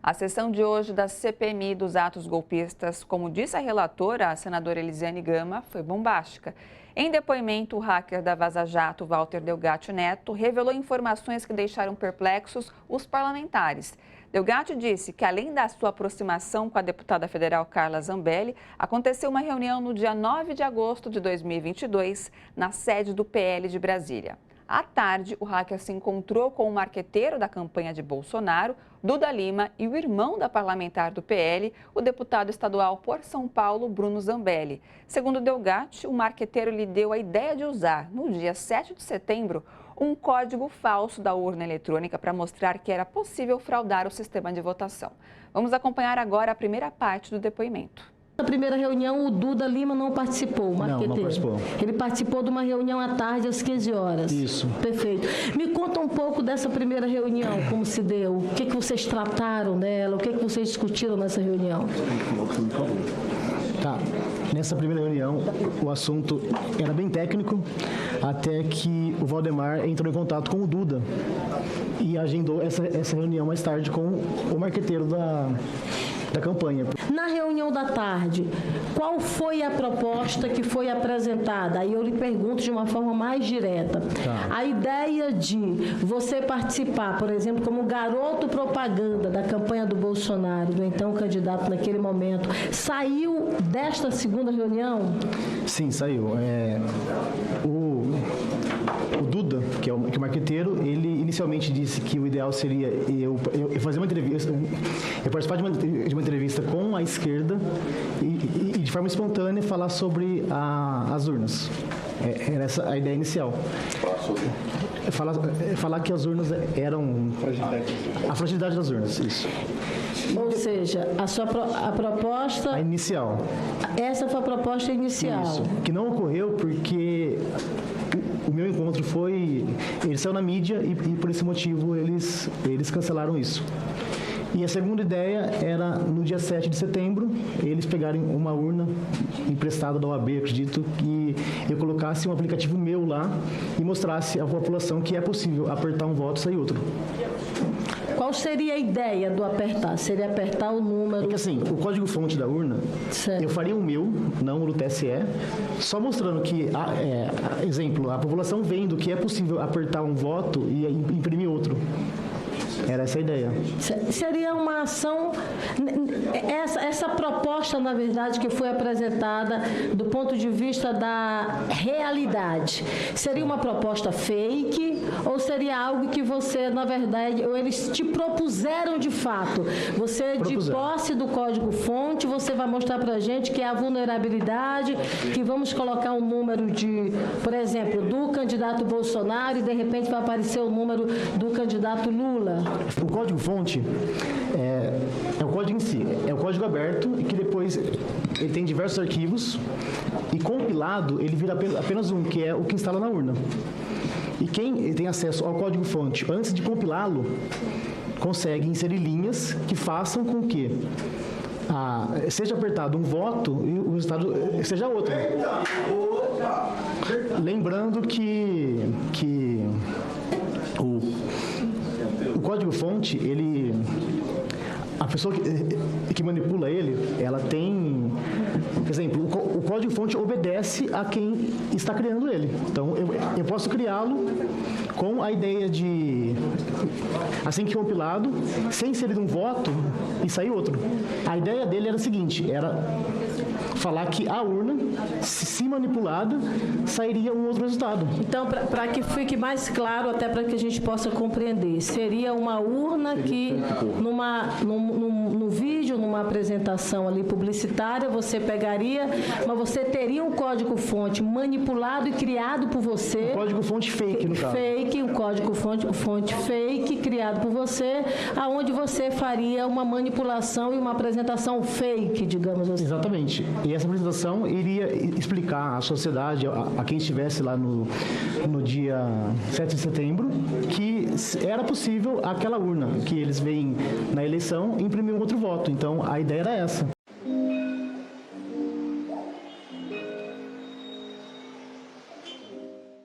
A sessão de hoje da CPMI dos atos golpistas, como disse a relatora, a senadora Elisiane Gama, foi bombástica. Em depoimento, o hacker da Vaza Jato, Walter Delgatti Neto, revelou informações que deixaram perplexos os parlamentares. Delgatti disse que, além da sua aproximação com a deputada federal Carla Zambelli, aconteceu uma reunião no dia 9 de agosto de 2022, na sede do PL de Brasília. À tarde, o hacker se encontrou com o marqueteiro da campanha de Bolsonaro, Duda Lima, e o irmão da parlamentar do PL, o deputado estadual por São Paulo, Bruno Zambelli. Segundo Delgatti, o marqueteiro lhe deu a ideia de usar, no dia 7 de setembro, um código falso da urna eletrônica para mostrar que era possível fraudar o sistema de votação. Vamos acompanhar agora a primeira parte do depoimento. Na primeira reunião, o Duda Lima não participou, o marqueteiro. Não participou. Ele participou de uma reunião à tarde, às 15 horas. Isso. Perfeito. Me conta um pouco dessa primeira reunião, como se deu, o que vocês trataram nela, o que vocês discutiram nessa reunião? Tá. Nessa primeira reunião, o assunto era bem técnico, até que o Valdemar entrou em contato com o Duda e agendou essa reunião mais tarde com o marqueteiro da campanha. Na reunião da tarde, qual foi a proposta que foi apresentada? Aí eu lhe pergunto de uma forma mais direta. Tá. A ideia de você participar, por exemplo, como garoto propaganda da campanha do Bolsonaro, do então candidato naquele momento, saiu desta segunda reunião? Sim, saiu. O Duda, que é o marqueteiro, ele inicialmente disse que o ideal seria eu fazer uma entrevista, eu participar de uma entrevista com a esquerda e de forma espontânea falar sobre as urnas. Era essa a ideia inicial. Falar que as urnas eram a fragilidade das urnas, isso. Ou seja, a proposta... A inicial. Essa foi a proposta inicial. Isso, que não ocorreu porque o meu encontro foi... Ele saiu na mídia e por esse motivo eles cancelaram isso. E a segunda ideia era, no dia 7 de setembro, eles pegarem uma urna emprestada da OAB, acredito, que eu colocasse um aplicativo meu lá e mostrasse à população que é possível apertar um voto e sair outro. Qual seria a ideia do apertar? Seria apertar o número... Porque assim, o código-fonte da urna, certo. Eu faria o meu, não o do TSE, só mostrando que, exemplo, a população vendo que é possível apertar um voto e imprimir outro. Era essa a ideia. Seria uma ação... Essa proposta, na verdade, que foi apresentada do ponto de vista da realidade, seria uma proposta fake ou seria algo que você, na verdade, ou eles te propuseram de fato? Você, de posse do código-fonte, você vai mostrar para a gente que é a vulnerabilidade, que vamos colocar um número de, por exemplo, do candidato Bolsonaro e, de repente, vai aparecer o número do candidato Lula. O código-fonte é o código em si, é o código aberto e que depois ele tem diversos arquivos e compilado ele vira apenas um, que é o que instala na urna. E quem tem acesso ao código-fonte antes de compilá-lo consegue inserir linhas que façam com que seja apertado um voto e o resultado seja outro. Lembrando que o código-fonte, a pessoa que manipula ele, ela tem, por exemplo, o código-fonte obedece a quem está criando ele. Então, eu posso criá-lo com a ideia de, assim que compilado, ser inserido um voto e sair outro. A ideia dele era a seguinte, era falar que a urna, se manipulada, sairia um outro resultado. Então, para que fique mais claro, até para que a gente possa compreender, seria uma urna que, num vídeo, numa apresentação ali publicitária, você pegaria, mas você teria um código-fonte manipulado e criado por você. Um código-fonte fake, no caso. Fake, um código-fonte fake, criado por você, aonde você faria uma manipulação e uma apresentação fake, digamos assim. Exatamente. E essa apresentação iria explicar à sociedade, a quem estivesse lá no dia 7 de setembro, que era possível aquela urna que eles veem na eleição imprimir um outro voto. Então, a ideia era essa.